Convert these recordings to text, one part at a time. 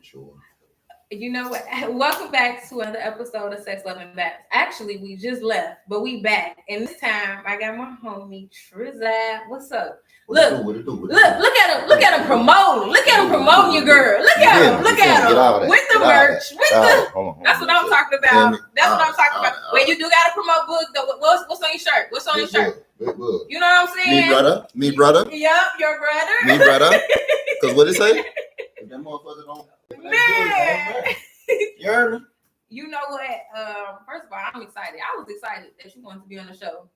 mature. You know what? Welcome back to another episode of Sex, Love, and Vibes. Actually, we just left, but we back. And this time, I got my homie Trizab. What's up? Look at him. Look at him promoting. Look at him promoting your girl. Look at him. Look at him with the merch. That's what I'm talking about. That's what I'm talking about. Wait, you do gotta promote book though. What's on your shirt? What's on your shirt? You know what I'm saying? Me brother. Yep, your brother. Me brother. Cause what it say? That motherfucker don't. Man. You heard me? You know what? First of all, I'm excited. I was excited that you wanted to be on the show.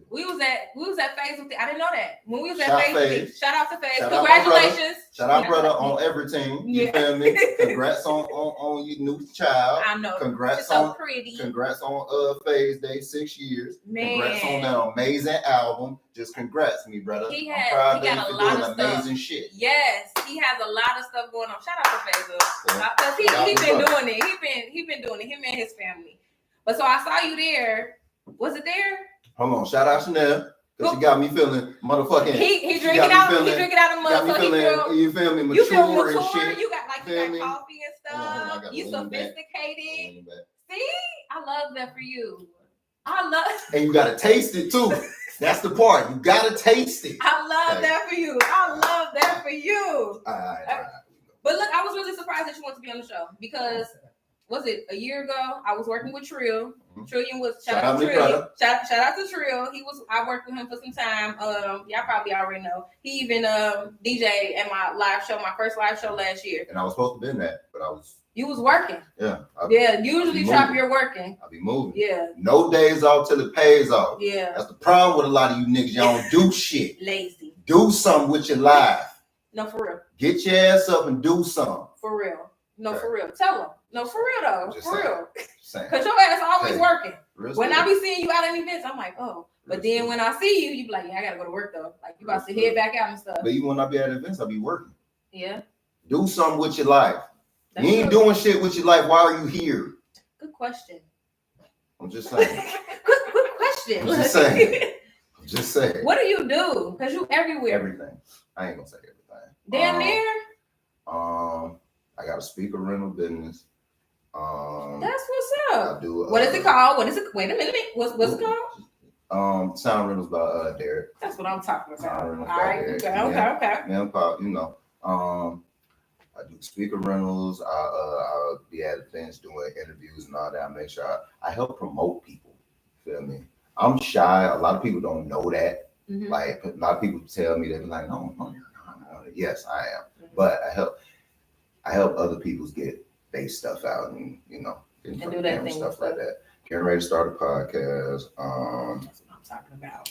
We was at Phase with I didn't know that. When we was at Phase, shout out to Phase. Congratulations. Shout out brother on everything. You feel me? Congrats on your new child. I know. Congrats so pretty. Congrats on Phase Day 6 years. Man. Congrats on that amazing album. Just congrats me, brother. He got a lot of stuff. Amazing shit. Yes, he has a lot of stuff going on. Shout out to Phase because he been doing it. He been doing it. Him and his family. But so I saw you there. Was it there? Hold on, shout out Chanel, because she got me feeling motherfucking. He drinking out of mud, so you feel me, mature, you feel mature and shit. You got coffee and stuff. You sophisticated. See, I love that for you. And you gotta taste it too. That's the part. You gotta taste it. I love that for you. All right. But look, I was really surprised that you wanted to be on the show because. Was it a year ago? I was working with Trill. Trillion was shout out to Trill. Shout out to Trill. I worked with him for some time. Y'all probably already know. He even DJ'd at my live show, my first live show last year. And I was supposed to be in that, but I was. You was working. Yeah. Usually Trap, you're working. I'll be moving. Yeah. No days off till it pays off. Yeah. That's the problem with a lot of you niggas. Y'all don't do shit. Lazy. Do something with your life. No, for real. Get your ass up and do something. For real. No, for real. Tell them. No, for real though. Just for real. Because your ass always working. When I be seeing you out at events, I'm like, oh. But then when I see you, you be like, yeah, I gotta go to work though. Like you about to head back out and stuff. But even when I be at events, I be working. Yeah. Do something with your life. You ain't doing shit with your life. Why are you here? Good question. I'm just saying. Good question. I'm just saying. What do you do? Because you everywhere. Everything. I ain't gonna say everything. Damn near. I got a speaker rental business. That's what's up. I do. What is it called? Wait a minute. What's it called? Sound rentals by Derek. That's what I'm talking about. All right. Okay. Yeah, you know. I do speaker rentals. I'll be at events doing interviews and all that. I make sure I help promote people. Feel me? I'm shy. A lot of people don't know that. Mm-hmm. Like a lot of people tell me, they're like, no, you're not. Yes, I am. Mm-hmm. But I help other people get their stuff out and and do that thing stuff like that. Getting ready to start a podcast. That's what I'm talking about.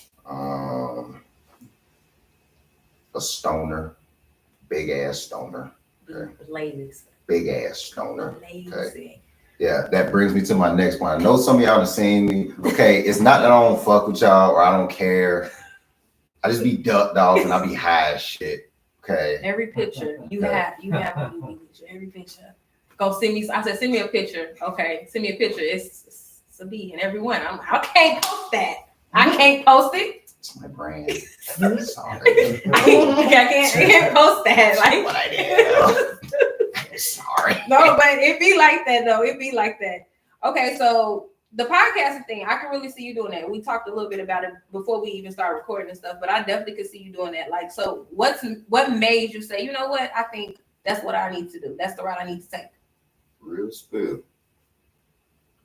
A stoner, big ass stoner. Okay. Ladies. Big ass stoner. Okay. Yeah, that brings me to my next point. I know some of y'all have seen me. Okay, it's not that I don't fuck with y'all or I don't care. I just be ducked off and I be high as shit. Okay. Every picture you have every picture. Go send me. I said, send me a picture. Okay, send me a picture. It's a B in every one. I can't post that. I can't post it. It's my brand. Sorry. I can't post that. Like what I did. Sorry. No, but it be like that though. It be like that. Okay, so the podcasting thing, I can really see you doing that. We talked a little bit about it before we even started recording and stuff, but I definitely could see you doing that. Like, so what made you say, you know what? I think that's what I need to do. That's the route I need to take. Real spill.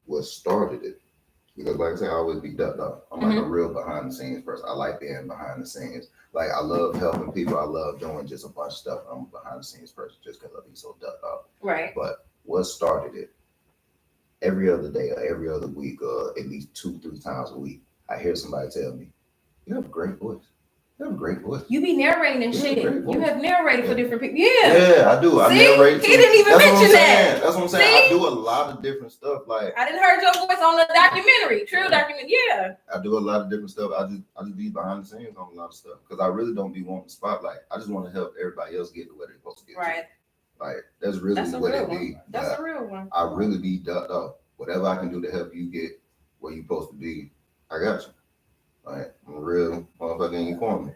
What started it? Because like I said, I always be ducked off. I'm like a real behind the scenes person. I like being behind the scenes. Like I love helping people. I love doing just a bunch of stuff. I'm a behind the scenes person just because I be so ducked off. Right. But what started it? Every other day or every other week or at least 2-3 times a week, I hear somebody tell me, you have a great voice. You have a great voice. You be narrating and shit. You have narrated for different people. Yeah, I do. I narrate. He didn't even mention that. That's what I'm saying. I do a lot of different stuff. Like I didn't heard your voice on the documentary, documentary. Yeah. I do a lot of different stuff. I just be behind the scenes on a lot of stuff because I really don't be wanting the spotlight. I just want to help everybody else get to where they're supposed to get. Right. To. Like that's really what it be. That's a real one. I really be ducked off. Whatever I can do to help you get where you're supposed to be, I got you. Like I'm a real motherfucker in your corner.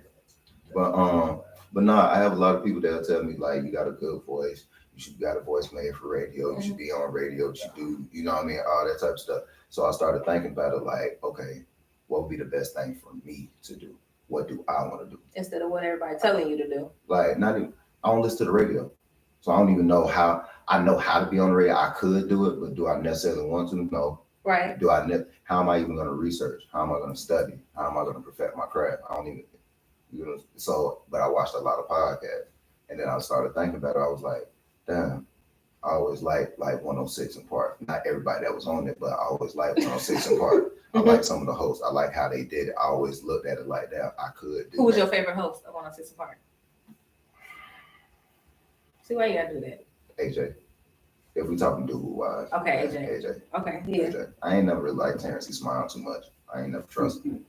But nah, I have a lot of people that'll tell me like you got a good voice, You should got a voice made for radio. You should be on radio. You should do, you know what I mean, all that type of stuff. So I started thinking about it like, okay, what would be the best thing for me to do? What do I want to do? Instead of what everybody's telling you to do. Like, not even, I don't listen to the radio. So I don't even know how, I know how to be on the radio. I could do it, but do I necessarily want to? No. Right. How am I even going to research? How am I going to study? How am I going to perfect my craft? I don't even, you know, so, but I watched a lot of podcasts. And then I started thinking about it. I was like, damn, I always liked like 106 in Park. Not everybody that was on it, but I always liked 106 in Park. I like some of the hosts. I like how they did it. I always looked at it like that. I could do Who was that. your favorite host of 106 in Park? See why you gotta do that? AJ. If we talking dude wise. Okay, AJ. Okay, yeah. AJ. I ain't never really liked Terrence. He smiled too much. I ain't never trusted him.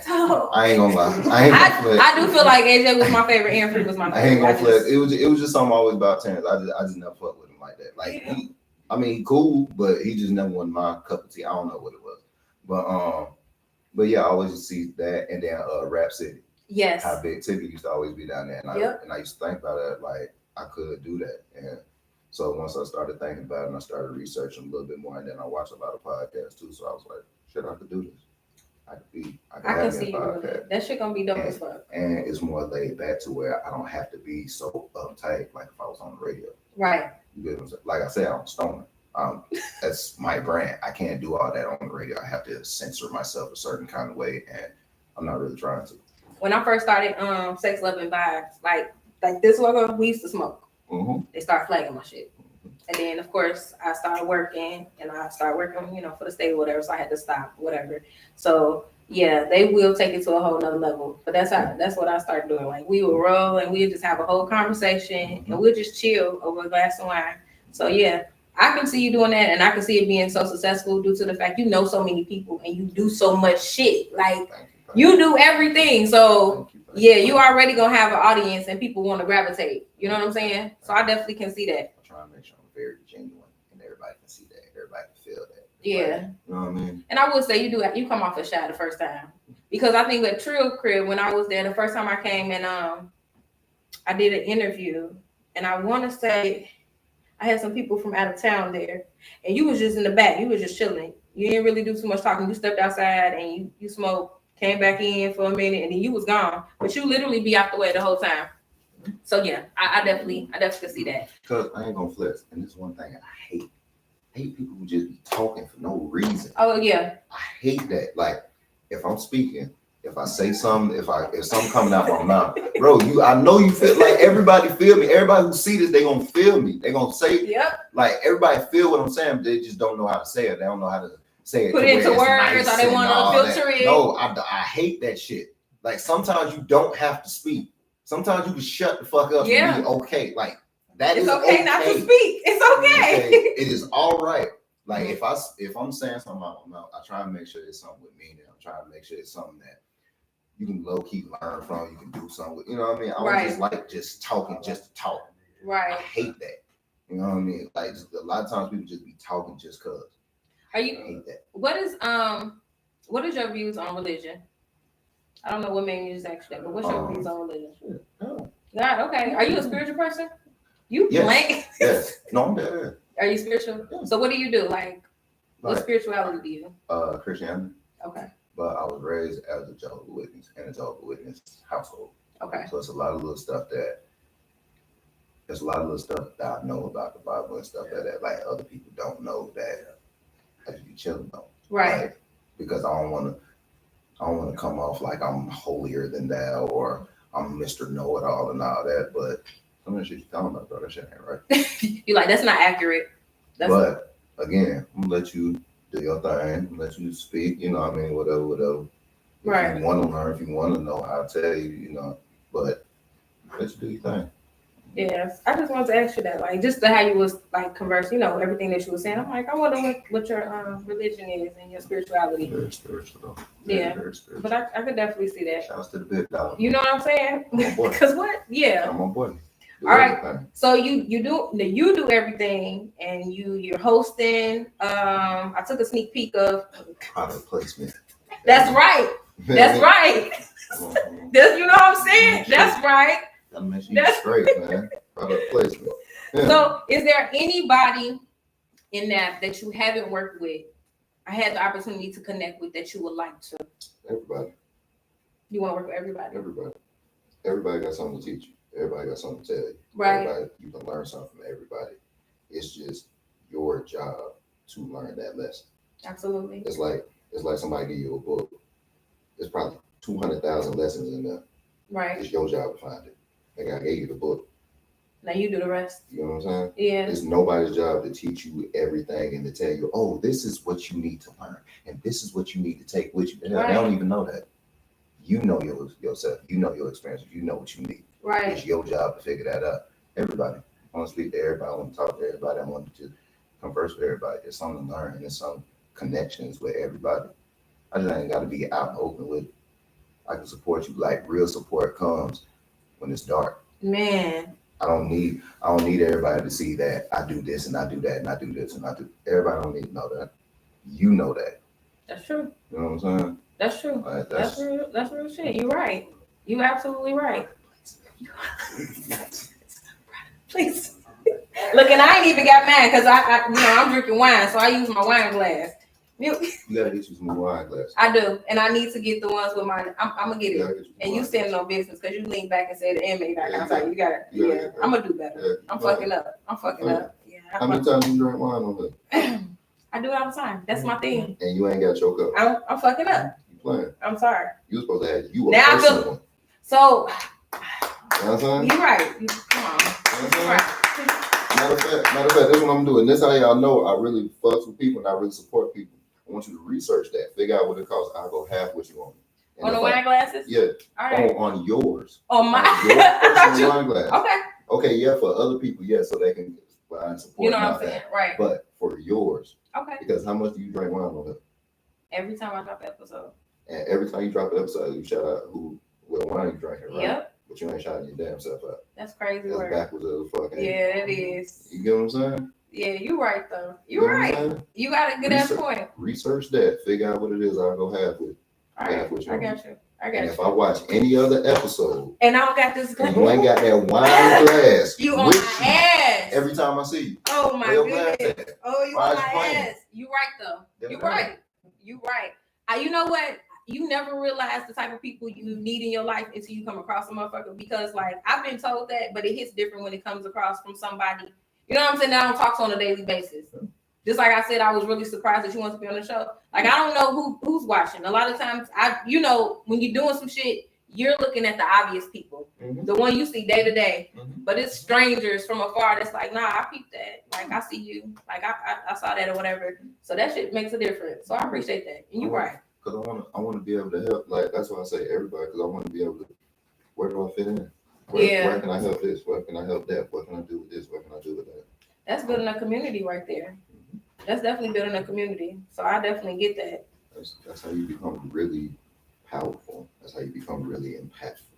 So, I ain't gonna lie. I do feel like AJ was my favorite. Aaron Freed was my favorite. I ain't gonna flex. It was just something always about Terrence. I just never fucked with him like that. Like he cool, but he just never was my cup of tea. I don't know what it was. But yeah, I always see that. And then Rap City. Yes. How Big Tippy used to always be down there. And I used to think about it like I could do that. And so once I started thinking about it and I started researching a little bit more, and then I watched a lot of podcasts too. So I was like, shit, I could do this. I can see you doing that. That shit gonna be dope as fuck. And it's more laid back to where I don't have to be so uptight like if I was on the radio. Right. You get what I'm saying? Like I said, I'm a stoner. That's my brand. I can't do all that on the radio. I have to censor myself a certain kind of way, and I'm not really trying to. When I first started Sex, Love, and Vibes, like this logo, we used to smoke. Mm-hmm. They started flagging my shit. And then, of course, I started working, for the state or whatever. So I had to stop, whatever. So yeah, they will take it to a whole nother level. But that's what I started doing. Like we would roll and we'd just have a whole conversation and we'll just chill over a glass of wine. So yeah, I can see you doing that, and I can see it being so successful due to the fact you know so many people and you do so much shit. Like you do everything. So yeah, you already gonna have an audience and people want to gravitate. You know what I'm saying? So I definitely can see that. I'm trying to make sure I'm very genuine and everybody can see that. Everybody can feel that. Yeah. You know what I mean? And I will say you come off a shot the first time. Because I think at Trill Crib, when I was there, the first time I came and I did an interview, and I want to say I had some people from out of town there, and you was just in the back. You was just chilling. You didn't really do too much talking. You stepped outside and you smoked, came back in for a minute, and then you was gone. But you literally be out the way the whole time. So yeah, I definitely see that. Because I ain't gonna flex, and this is one thing I hate. I hate people who just be talking for no reason. Oh yeah. I hate that. Like if I'm speaking, if I say something, if something coming out my mouth, bro, I know you feel like everybody feel me. Everybody who see this, they gonna feel me. They gonna say, yep. Like everybody feel what I'm saying, but they just don't know how to say it. They don't know how to say it. Put it into words, or they want to filter it. No, I hate that shit. Like sometimes you don't have to speak. Sometimes you can shut the fuck up and be okay. Like that it's is okay not to speak. It's okay. It is all right. Like if I'm saying something out my mouth, I try to make sure it's something with meaning. I'm trying to make sure it's something that you can low key learn from. You can do something with. You know what I mean? I don't just like just talking just to talk. Right. I hate that. You know what I mean? Like just, a lot of times people just be talking just cause. I hate that. What is your views on religion? I don't know what made you just ask that, but what's your views on religion? God, okay. Are you a spiritual person? You blank? Yes. No, I'm dead. Are you spiritual? Yeah. So what do you do? Like what spirituality do you? Christianity. Okay. But I was raised as a Jehovah's Witness in a Jehovah's Witness household. Okay. So it's a lot of little stuff that I know about the Bible and stuff that like other people don't know that I should be chilling on. Right. Like, because I don't want to come off like I'm holier than thou or I'm Mr. Know-It-All and all that, but some of the shit you're talking about, bro, that shit ain't right. You're like, that's not accurate. But again, I'm gonna let you do your thing, let you speak, you know what I mean, whatever. Right. If you want to learn, if you want to know, I'll tell you, you know, but let you do your thing. Yes, I just wanted to ask you that, like, just how you was like converse, you know, everything that you were saying. I'm like, I wonder what your religion is and your spirituality. Very spiritual, though. Very spiritual. But I could definitely see that. Shouts to the big dog. You know what I'm saying? Because what? Yeah. I'm on board. All right. So you do everything, and you're hosting. I took a sneak peek of product placement. That's right. That's right. You know what I'm saying? That's right. That makes you straight, man. Product placement. Yeah. So, is there anybody in that you haven't worked with? I had the opportunity to connect with that you would like to. Everybody. You want to work with everybody? Everybody. Everybody got something to teach you. Everybody got something to tell you. Right. Everybody, you can learn something from everybody. It's just your job to learn that lesson. Absolutely. It's like somebody give you a book. There's probably 200,000 lessons in there. Right. It's your job to find it. Like I gave you the book. Now you do the rest. You know what I'm saying? Yeah. It's nobody's job to teach you everything and to tell you, oh, this is what you need to learn and this is what you need to take with you. Right. They don't even know that. You know yourself. You know your experiences. You know what you need. Right. It's your job to figure that out. Everybody. I want to speak to everybody. I want to talk to everybody. I want to converse with everybody. There's something to learn and there's some connections with everybody. I just ain't got to be out and open with it. I can support you. Like real support comes when it's dark. Man. I don't need everybody to see that I do this and I do that and I do this and I do. Everybody don't need to know that. You know that. That's true. You know what I'm saying? That's true. That's real shit. You're right. You absolutely right. Please. Look, and I ain't even got mad because I'm drinking wine, so I use my wine glass. You gotta get you some wine glasses. I do, and I need to get the ones with mine. I'm gonna get it. And you standing on business because you lean back and say the inmate back outside. You got it. Yeah, I'm gonna do better. Yeah, I'm fucking up. Yeah. How many times you drink wine on here? I do it all the time. That's my thing. And you ain't got your cup. I'm fucking up. You playing? I'm sorry. You supposed to have you a personal one. So. You know what I'm saying? You're right. Come on. You're right. Matter of fact, this is what I'm doing. This is how y'all know I really fucks with people and I really support people. I want you to research that. Figure out what it costs. I'll go half what you want. On the wine glasses? Yeah. All right. On yours. On my your personal wine glass. Okay. Okay, yeah, for other people, yeah, so they can support. You know what I'm saying? Right. But for yours. Okay. Because how much do you drink wine on it? Every time I drop an episode. And every time you drop an episode, you shout out what wine you drinking, right? Yep. But you ain't shouting your damn self out. That's crazy. That's work. Backwards as fuck. Yeah, it is. You get what I'm saying? Yeah, you're right though. You're right. You got a good ass point. Research that. Figure out what it is. I'll go half with. All right. I got you. And if I watch any other episode and I don't got this glass, you ain't got that wine glass. You on my ass every time I see you. Oh my goodness. Oh, you on my ass. You right though. You right. You right. You know what? You never realize the type of people you need in your life until you come across a motherfucker. Because like I've been told that, but it hits different when it comes across from somebody. You know what I'm saying? That I don't talk to on a daily basis. Just like I said, I was really surprised that you want to be on the show. Like I don't know who's watching. A lot of times, when you're doing some shit, you're looking at the obvious people, the one you see day to day. But it's strangers from afar that's like, nah, I peeped that. Like I see you. Like I saw that or whatever. So that shit makes a difference. So I appreciate that. And you're right. Because I want to be able to help. Like that's why I say everybody. Because I want to be able to. Where do I fit in? Where can I help this? Where can I help that? What can I do with this? What can I do with that? That's building a community right there. That's definitely building a community. So I definitely get that. That's how you become really powerful. That's how you become really impactful.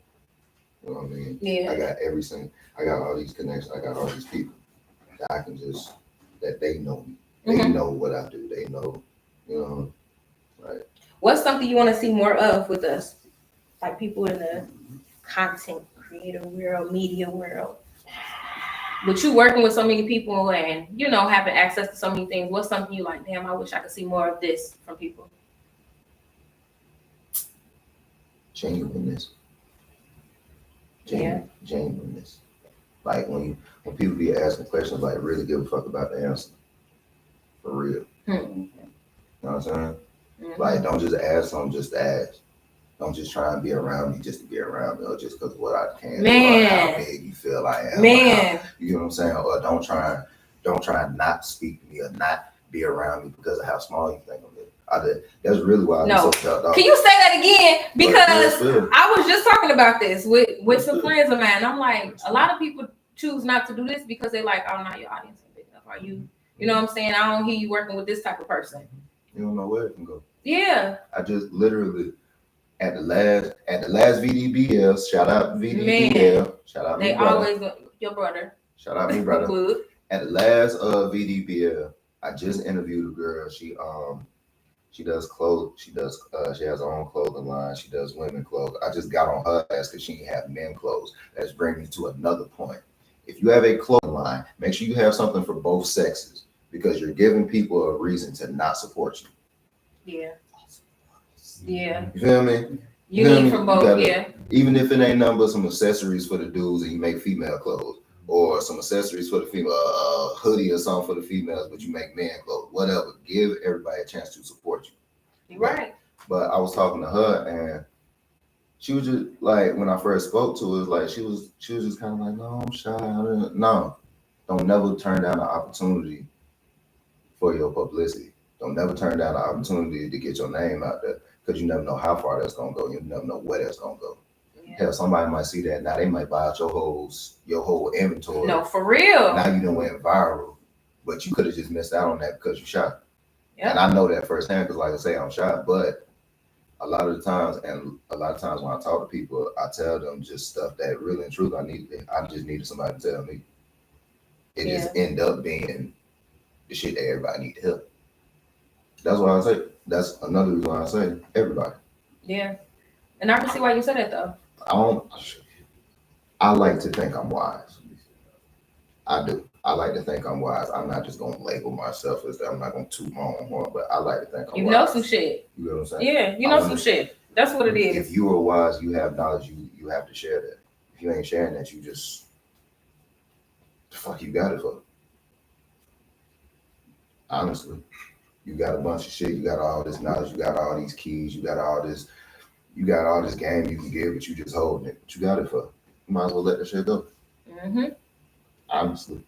You know what I mean? Yeah. I got all these connections. I got all these people that I can that they know me. They know what I do. They know, right. What's something you want to see more of with us? Like people in the content creator world, media world. But you working with so many people and, having access to so many things, what's something you like, damn, I wish I could see more of this from people? Genuineness. Genuineness. Like when people be asking questions, like really give a fuck about the answer. For real. You know what I'm saying? Like don't just ask something just to ask. Don't just try and be around me just to be around me or just because of what I can. Man. Or how big you feel I am. Man. You know what I'm saying? Or don't try and not speak to me or not be around me because of how small you think of it. That's really why I'm so shut off. Can you say that again? Because I was just talking about this with some friends of mine. I'm like, a lot of people choose not to do this because they're like, oh, no, your audience ain't big enough. Are you know what I'm saying? I don't hear you working with this type of person. You don't know where it can go. Yeah. I just literally at the last VDBL, shout out VDBL. Man, shout out they me brother. Always your brother. Shout out me brother. At the last VDBL, I just interviewed a girl. She does clothes. She has her own clothing line. She does women clothes. I just got on her ass because she didn't have men clothes. That's bringing me to another point. If you have a clothing line, make sure you have something for both sexes because you're giving people a reason to not support you. Yeah. Yeah. You feel me? You need for both, yeah. Even if it ain't nothing but some accessories for the dudes and you make female clothes, or some accessories for the female, hoodie or something for the females, but you make men clothes, whatever. Give everybody a chance to support you. You're right. But I was talking to her and she was just like, when I first spoke to her, like she was just kind of like, no, I'm shy. No, don't never turn down an opportunity for your publicity. Don't never turn down an opportunity to get your name out there because you never know how far that's gonna go. You never know where that's gonna go. Yeah. Hell, somebody might see that now. They might buy out your whole inventory. No, for real. Now you done went viral, but you could have just missed out on that because you shot. Yep. And I know that firsthand because, like I say, I'm shot, but. A lot of times when I talk to people, I tell them just stuff that really and truly I just needed somebody to tell me. It just end up being the shit that everybody need to hear. That's why I say. That's another reason why I say everybody. Yeah, and I can see why you said that though. I like to think I'm wise. I do. I like to think I'm wise. I'm not just gonna label myself as that. I'm not gonna toot my own horn, but I like to think I'm wise. You know some shit. You know what I'm saying? Yeah, you know some shit. That's what it is. If you are wise, you have knowledge. You have to share that. If you ain't sharing that, you just the fuck you got it for. Honestly, you got a bunch of shit. You got all this knowledge. You got all these keys. You got all this game you can give, but you just holding it. What you got it for? You might as well let that shit go. Honestly.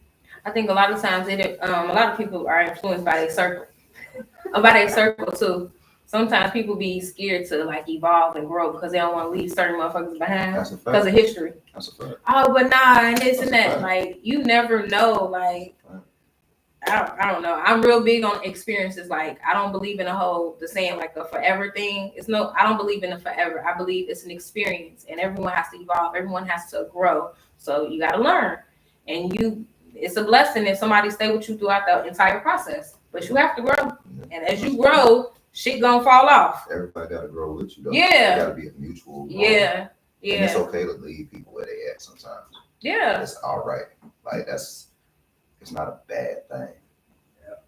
I think a lot of times a lot of people are influenced by their circle too. Sometimes people be scared to like evolve and grow because they don't want to leave certain motherfuckers behind because of history. That's a fact. Oh, but nah, and this and that. Like you never know. Like I don't know. I'm real big on experiences. Like I don't believe in the saying like a forever thing. I don't believe in a forever. I believe it's an experience, and everyone has to evolve. Everyone has to grow. So you got to learn, and it's a blessing if somebody stay with you throughout the entire process. But you have to grow, and as you grow, shit gonna fall off. Everybody gotta grow with you, though. Yeah, it gotta be a mutual. Yeah. And it's okay to leave people where they at sometimes. Yeah, it's all right. Like it's not a bad thing.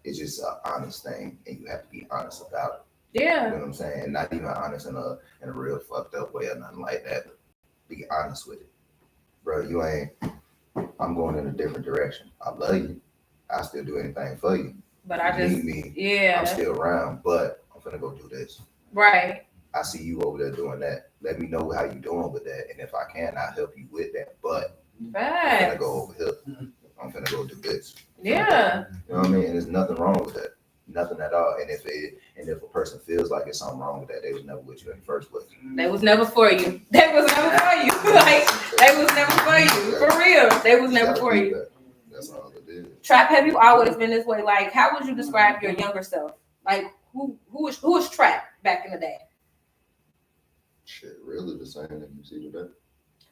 It's just an honest thing, and you have to be honest about it. Yeah, you know what I'm saying. Not even honest in a real fucked up way or nothing like that. Be honest with it, bro. You ain't. I'm going in a different direction. I love you. I still do anything for you. But I just need me. I'm still around, but I'm gonna go do this. Right. I see you over there doing that. Let me know how you doing with that, and if I can, I'll help you with that. But I'm gonna go over here. I'm gonna go do this. Yeah. You know what I mean? And there's nothing wrong with that. Nothing at all. And if a person feels like it's something wrong with that, they was never with you in the first place. They was never for you. They was never for you. Like they was never for you. For real. They was never for you. That's all it is. Trap, have you always been this way? Like, how would you describe your younger self? Like, who was Trap back in the day? Shit, really the same that you see today.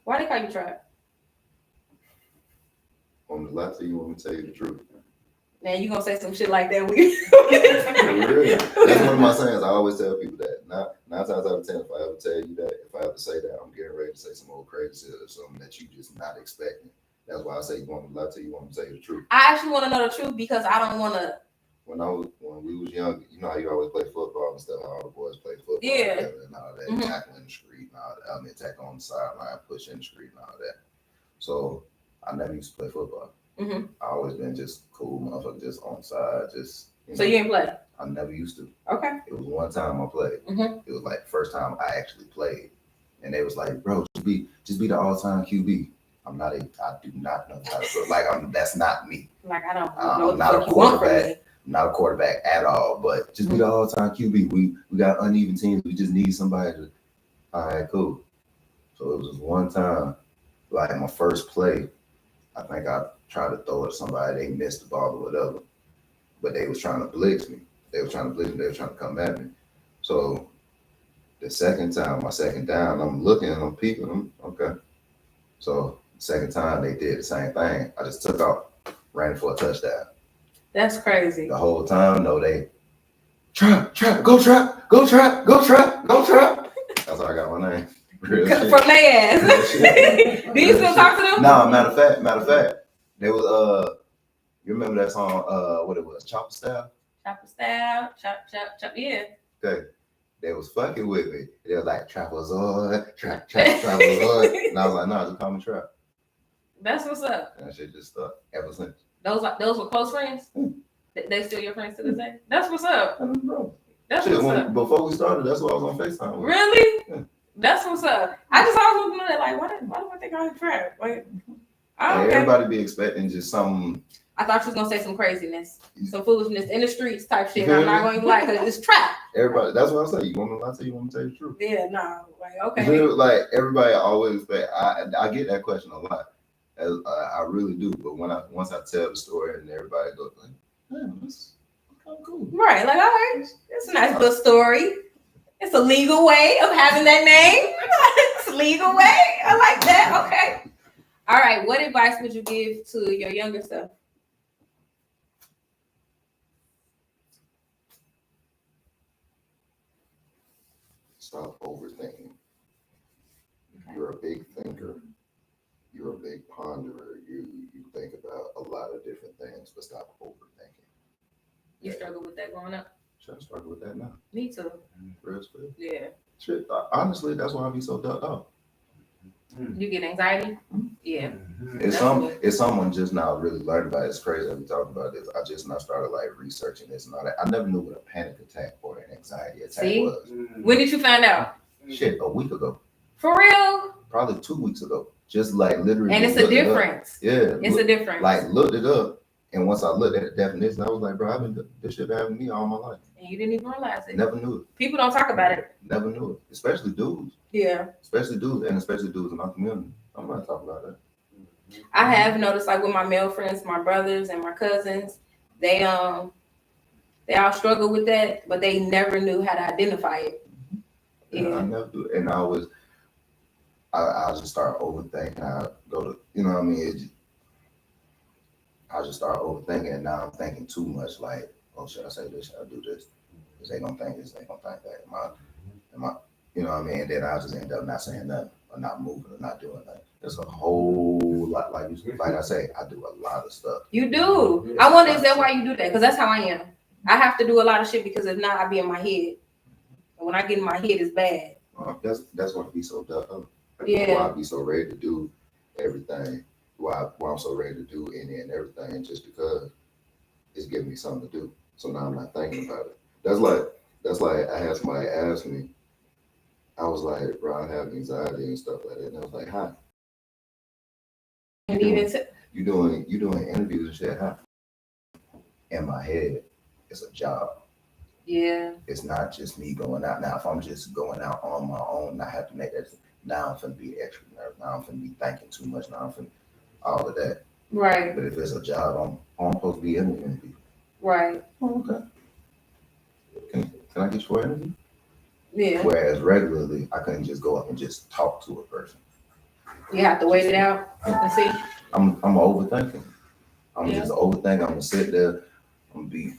Why they call you Trap? On the left, you want me to tell you the truth. Now you gonna say some shit like that? That's one of my sayings. I always tell people that. Nine times out of 10, if I ever tell you that, if I ever say that, I'm getting ready to say some old crazy shit or something that you just not expecting. That's why I say you want me to lie to you, want me to tell you the truth. I actually want to know the truth because I don't want to. When we was young, you know how you always play football and stuff. All the boys play football together and all that, tackling in the street and all that. I mean, tackle on the sideline, push in the street and all that. So I never used to play football. I always been just cool motherfucker, just on the side, just. So you ain't play? I never used to. Okay. It was one time I played. It was like the first time I actually played, and they was like, "Bro, just be the all-time QB." I do not know how to play. Like that's not me. Like I don't know. I'm not a quarterback. I'm not a quarterback at all. But just be the all-time QB. We got uneven teams. We just need somebody to. All right, cool. So it was just one time, like my first play. I think I tried to throw it to somebody. They missed the ball or whatever. But they was trying to blitz me. They were trying to come at me. So the second time, my second down, I'm looking, I'm peeping, okay. So second time they did the same thing. I just took off, ran for a touchdown. That's crazy. The whole time, no, they Trap, go Trap, go Trap, go Trap, go Trap. That's how I got my name. From their ass. Do you still talk to them? No, matter of fact, There was you remember that song? What it was? Chopper Style. Chopper Style, chop. Yeah. Okay. They was fucking with me. They was like Trapppppppppp, Trapppppppppp, and I was like, no, just call me Trap. That's what's up. And that shit just stuck ever since. Those were close friends. They still your friends to this day. That's what's up. That's shit, what's up. Before we started, that's what I was on FaceTime with. Really? Yeah. That's what's up. I just always looking at it like, why do I think I'm Trap? Like, everybody be expecting just some. I thought you was gonna say some craziness, some foolishness in the streets type shit. I'm not going to lie because it's Trap. Everybody, that's what I say. You want me to lie to you? You want me to tell you the truth? Yeah, no, like okay. Like everybody always expect. I get that question a lot. I really do. But once I tell the story and everybody goes like, damn, that's kind of cool. Right, like all right, it's a nice little story. It's a legal way of having that name. It's a legal way. I like that. Okay. All right. What advice would you give to your younger self? Stop overthinking. You're a big thinker. You're a big ponderer. You think about a lot of different things, but stop overthinking. You struggle with that growing up? Should I struggle with that now? Me too. Real quick. Yeah. Shit, honestly, that's why I be so ducked off. You get anxiety? Yeah. It's someone just now really learned about it. It's crazy that we talk about this. I just now started like researching this and all that. I never knew what a panic attack or an anxiety attack was. When did you find out? Shit, a week ago. For real? Probably 2 weeks ago. Just like literally. And it's a difference. Yeah. It's a difference. Like looked it up. And once I looked at the definition, I was like, bro, this shit been happening to me all my life. And you didn't even realize it. Never knew it. People don't talk about it. Never knew it. Especially dudes. Yeah. Especially dudes in my community. I'm not talking about that. I have noticed, like with my male friends, my brothers and my cousins, they all struggle with that, but they never knew how to identify it. Yeah, I never do. And I'll just start overthinking. I go to, you know what I mean? I just start overthinking, and now I'm thinking too much. Like, oh, should I say this? Should I do this? Is they gonna think this? They gonna think that? Am I? You know what I mean? And then I just end up not saying nothing, or not moving, or not doing nothing. There's a whole lot, like I say, I do a lot of stuff. You do. I wonder, is that why you do that? Because that's how I am. I have to do a lot of shit because if not, I be in my head. And when I get in my head, it's bad. That's why I be so dumb. Yeah. Why I be so ready to do everything. Why I'm so ready to do any and everything, just because it's giving me something to do. So now I'm not thinking about it. That's like I had somebody ask me. I was like, bro, I have anxiety and stuff like that. And I was like, hi. You doing interviews and shit, huh? In my head, it's a job. Yeah. It's not just me going out. Now, if I'm just going out on my own, I have to make that. Now I'm finna be extra nervous. Now I'm finna be thinking too much. Now I'm finna all of that. Right. But if it's a job, I'm supposed to be interviewing people. Right. Oh, okay. Can I get you an interview? Yeah. Whereas regularly, I couldn't just go up and just talk to a person. You have to wait it out and see. I'm overthinking. I'm just overthinking. I'm gonna sit there. I'm gonna be.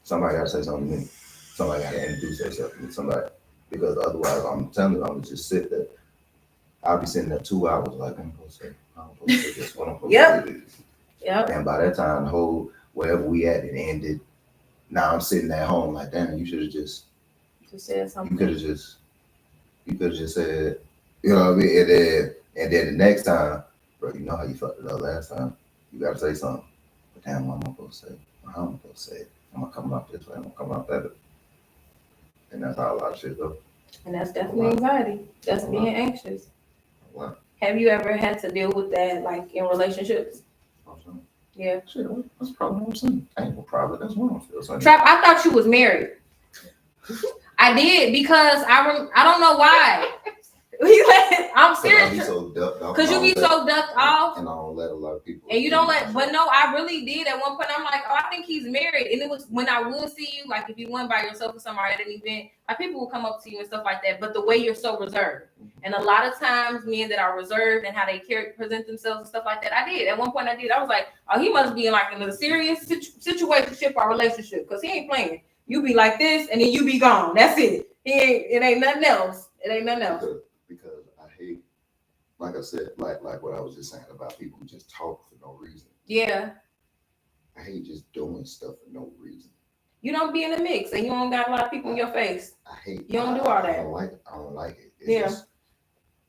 Somebody gotta say something to me. Somebody gotta introduce themselves to me. Somebody, because otherwise, I'm telling you, I'm gonna just sit there. I'll be sitting there 2 hours, like I'm supposed to say this. What I'm supposed to do this. Yep. And by that time, the whole wherever we at, it ended. Now I'm sitting at home, like, damn, you should have just said something. You could have just said, you know what I mean? And then the next time, bro, you know how you fucked it up last time. You gotta say something. But damn, what am I supposed to say? How am I supposed to say it? Am I coming out this way? Am I coming out that way? And that's how a lot of shit goes. And that's definitely anxiety. That's being anxious. What? Have you ever had to deal with that, like in relationships? Yeah. Shit, that's probably what I'm saying. Ain't no problem. That's what I'm feeling. Trapp, I thought you was married. I did because I don't know why. I'm serious. Because you be so ducked off. And I don't let a lot of people. And you don't let, but no, I really did. At one point, I'm like, oh, I think he's married. And it was when I would see you, like if you went by yourself or somewhere at an event, like people will come up to you and stuff like that. But the way you're so reserved. And a lot of times, men that are reserved and how they present themselves and stuff like that, I did. At one point, I did. I was like, oh, he must be in like in a serious situationship or relationship because he ain't playing. You be like this and then you be gone. That's it. It ain't nothing else. It ain't nothing else. Because I hate like I said, like what I was just saying about people who just talk for no reason. Yeah. I hate just doing stuff for no reason. You don't be in the mix and you don't got a lot of people in your face. I hate. You don't do all that. I don't like it. It's just,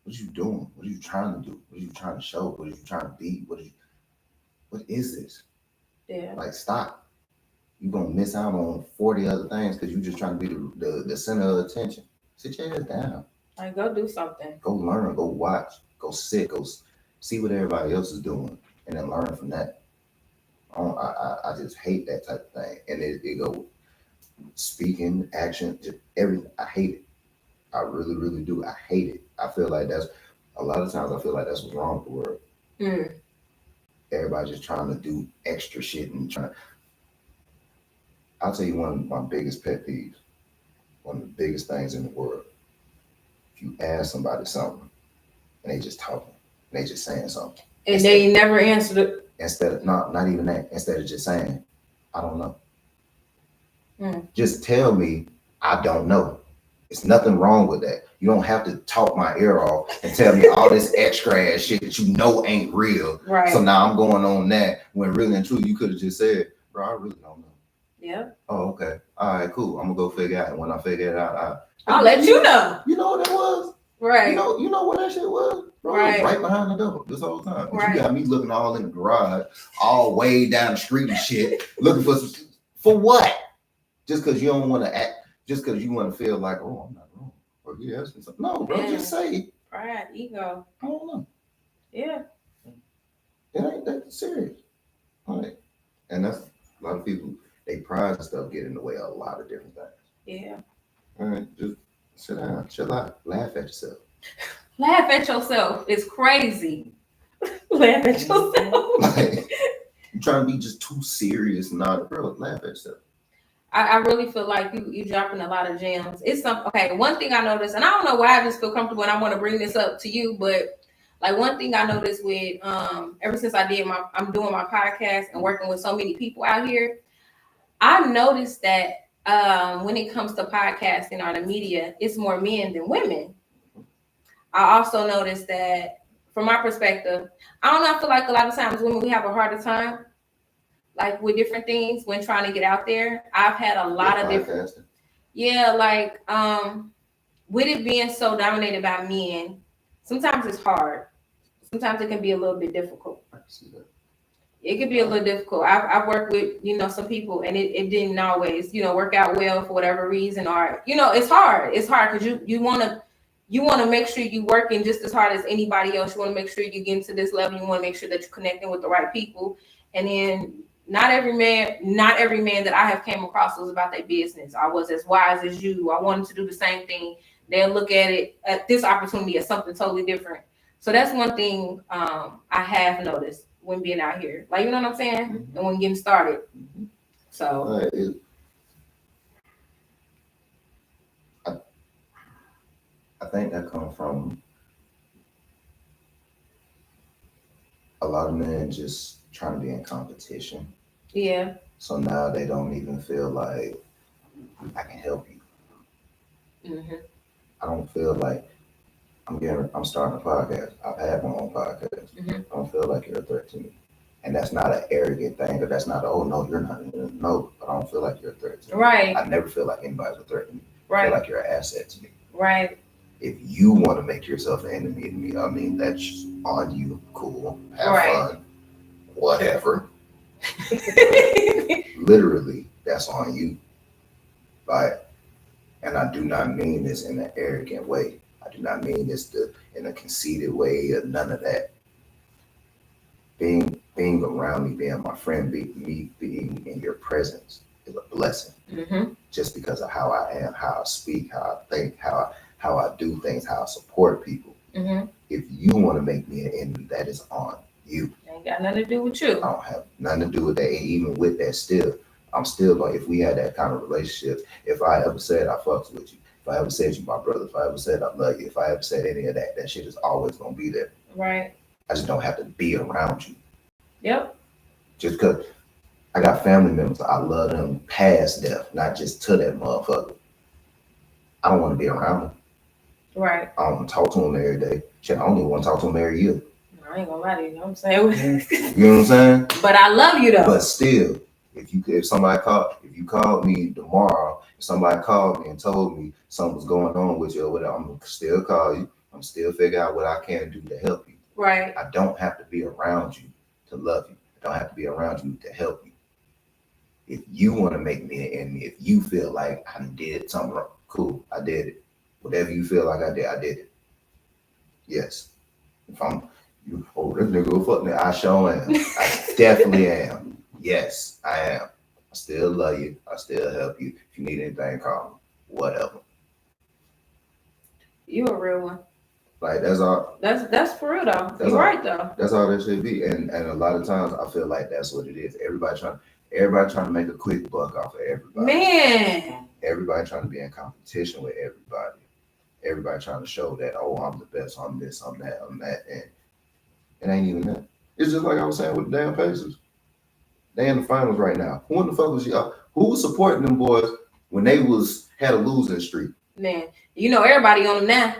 what you doing? What are you trying to do? What are you trying to show? What are you trying to be? What is this? Yeah. Like, stop. You're gonna miss out on 40 other things because you're just trying to be the center of attention. Sit your ass down. Like, go do something. Go learn. Go watch. Go sit. Go see what everybody else is doing, and then learn from that. I just hate that type of thing, and it go speaking, action, just everything. I hate it. I really, really do. I hate it. I feel like that's a lot of times. I feel like that's what's wrong with the world. Everybody just trying to do extra shit and trying. I'll tell you one of my biggest pet peeves. One of the biggest things in the world. If you ask somebody something and they just talking, they just saying something, and they never answered it. Instead of not even that. Instead of just saying, I don't know. Just tell me I don't know. There's nothing wrong with that. You don't have to talk my ear off and tell me all this extra ass shit that you know ain't real. Right. So now I'm going on that when really and truly you could have just said, bro, I really don't know. Yeah. Oh, okay. All right, cool. I'm gonna go figure it out. And when I figure it out, I'll let you know. You know what it was? Right. You know what that shit was? Bro, right. Right behind the door this whole time. Right. You got me looking all in the garage, all way down the street and shit, looking for what? Just because you don't want to act, just because you want to feel like, oh, I'm not wrong. Or you ask me something. No, bro, just say. Pride, ego. I don't know. Yeah. It ain't that serious. All right. And that's a lot of people, they pride and stuff get in the way of a lot of different things. Yeah. All right, just sit down, chill out, laugh at yourself. Laugh at yourself. It's crazy. Laugh at yourself. Like, you're trying to be just too serious and not, bro, laugh at yourself. I really feel like you dropping a lot of gems. It's okay. One thing I noticed, and I don't know why I just feel comfortable and I want to bring this up to you, but like one thing I noticed with ever since I'm doing my podcast and working with so many people out here, I've noticed that when it comes to podcasting or the media, it's more men than women. I also noticed that from my perspective, I don't know, I feel like a lot of times women, we have a harder time like with different things when trying to get out there. I've had a lot of different, like with it being so dominated by men, sometimes it's hard. Sometimes it can be a little bit difficult. I can see that. It could be a little difficult. I've worked with, some people and it didn't always, work out well for whatever reason, or, it's hard. It's hard because you want to make sure you're working just as hard as anybody else. You want to make sure you get to this level. You want to make sure that you're connecting with the right people. And then not every man that I have came across was about their business. I was as wise as you. I wanted to do the same thing. They'll look at this opportunity as something totally different. So that's one thing I have noticed when being out here. Like, you know what I'm saying? Mm-hmm. And when getting started. Mm-hmm. So I think that comes from a lot of men just trying to be in competition. Yeah. So now they don't even feel like I can help you. Mm-hmm. I don't feel like I'm starting a podcast. I've had my own podcast. Mm-hmm. I don't feel like you're a threat to me. And that's not an arrogant thing, or that's not, oh, no, you're not. No, but I don't feel like you're a threat to me. Right. I never feel like anybody's a threat to me. Right. I feel like you're an asset to me. Right. If you want to make yourself an enemy to me, I mean, that's on you. Cool. Have fun. Whatever. Literally, that's on you. Like, and I do not mean this in an arrogant way. I do not mean this in a conceited way or none of that. Being around me, being my friend, me being in your presence is a blessing. Mm-hmm. Just because of how I am, how I speak, how I think, how I do things, how I support people. Mm-hmm. If you want to make me an enemy, that is on you. Ain't got nothing to do with you. I don't have nothing to do with that. And even with that, I'm still going, if we had that kind of relationship, if I ever said I fucks with you, if I ever said you my brother, if I ever said I love you, if I ever said any of that, that shit is always going to be there. Right. I just don't have to be around you. Yep. Just because I got family members, I love them past death, not just to that motherfucker. I don't want to be around them. Right. I don't want to talk to them every day. Shit, I don't even want to talk to him every year. I ain't gonna lie to you. You know what I'm saying? You know what I'm saying? But I love you though. But still, if you called me tomorrow, if somebody called me and told me something was going on with you or whatever, I'm gonna still call you. I'm still figure out what I can do to help you. Right. I don't have to be around you to love you. I don't have to be around you to help you. If you want to make me an enemy, if you feel like I did something wrong, cool, I did it. Whatever you feel like I did it. Yes. If I'm you, oh, this nigga will fuck me. I sure am. I definitely am. Yes, I am. I still love you. I still help you. If you need anything, call me. Whatever. You a real one. Like that's all. That's for real though. You're right though. That's all that should be. And a lot of times I feel like that's what it is. Everybody trying to make a quick buck off of everybody. Man. Everybody trying to be in competition with everybody. Everybody trying to show that, oh, I'm the best, I'm this, I'm that, I'm that. And it ain't even that. It's just like I was saying with the damn Pacers. They in the finals right now. Who in the fuck was y'all? Who was supporting them boys when they had a losing streak? Man, you know everybody on them now.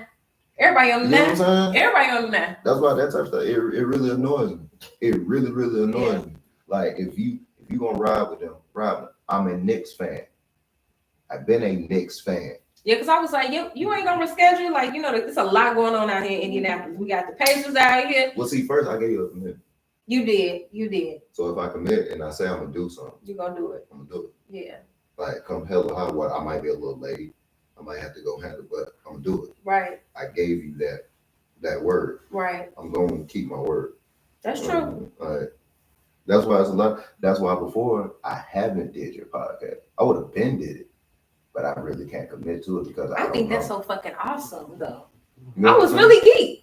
Everybody on them now. You know what I'm saying? Everybody on them now. That's why that type of stuff, it really annoys me. It really, really annoys me. Like if you gonna ride with them, I'm a Knicks fan. I've been a Knicks fan. Yeah, because I was like, you ain't gonna reschedule. Like, you know, there's a lot going on out here in Indianapolis. We got the Pacers out here. Well, see, first I gave you a commitment. You did. So if I commit and I say I'm gonna do something, you're gonna do it. I'm gonna do it. Yeah. Like come hell or high water, I might be a little late. I might have to go handle it, but I'm gonna do it. Right. I gave you that word. Right. I'm going to keep my word. That's true. That's why it's a lot. That's why before I haven't did your podcast. I would have been did it, but I really can't commit to it because I think that's so fucking awesome though. You know I was really geeked.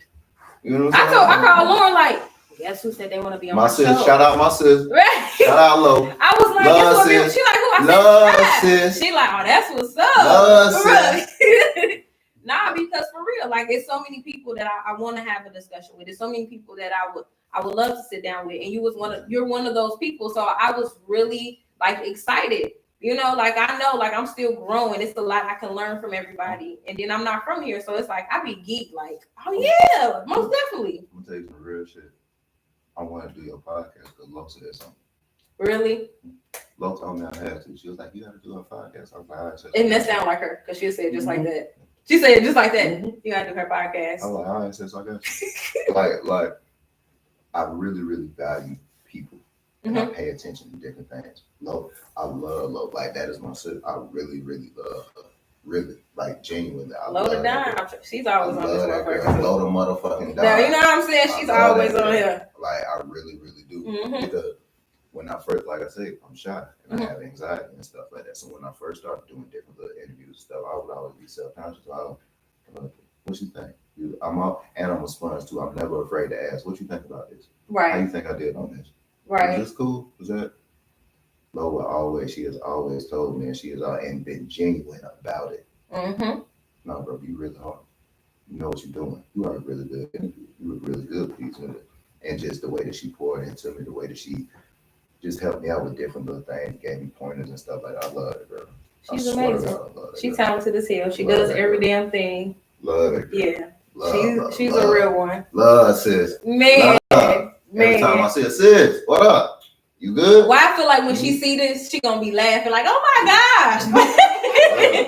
You know what I'm saying? I called Lauren like, guess who said they want to be on my sis, show? Shout out my sis. Right. Shout out Lo. I was like, love guess what? She like, who? I love said, sis. She like, oh, that's what's up. Love sis. Nah, because for real, like, it's so many people that I want to have a discussion with. There's so many people that I would love to sit down with, and you're one of those people. So I was really like excited. You know, like I know, like I'm still growing. It's a lot I can learn from everybody, and then I'm not from here, so it's like I be geeked. Like, oh yeah, most definitely. I'm gonna tell you some real shit. I want to do your podcast because Lo said something. Really? Lo told me I had to. She was like, "You got to do a podcast." I was like, "All right." And that sound like her because she said just like that. She said just like that. You got to do her podcast. I was like, "All right, sis, I got you." like, I really, really value people. And I pay attention to different things. Lo, I love Lo. Like that is my sister. I really, really love her. Really, like genuinely. I love her down. She's always on this motherfucker. Low the motherfucking down. Now, you know what I'm saying? She's always on here. Like I really, really do. Because when I first, like I said, I'm shy and I have anxiety and stuff like that. So when I first started doing different little interviews and stuff, I would always be self-conscious. What you think? I'm a sponge too. I'm never afraid to ask. What you think about this? Right. How you think I did on this? Right. Is this cool? Is that? Lola she has always told me, and she has and been genuine about it. No, bro, you really hard. You know what you're doing. You are a really good interview. You were really good with these women. And just the way that she poured into me, the way that she just helped me out with different little things, gave me pointers and stuff like that. I love it, bro. She's amazing. She's talented as hell. She does every damn thing. Love it. Girl. Yeah. She's a real one. Love, sis. Man. Every time I see her, sis, what up? You good? Well, I feel like when she see this, she gonna be laughing like, "Oh my gosh,"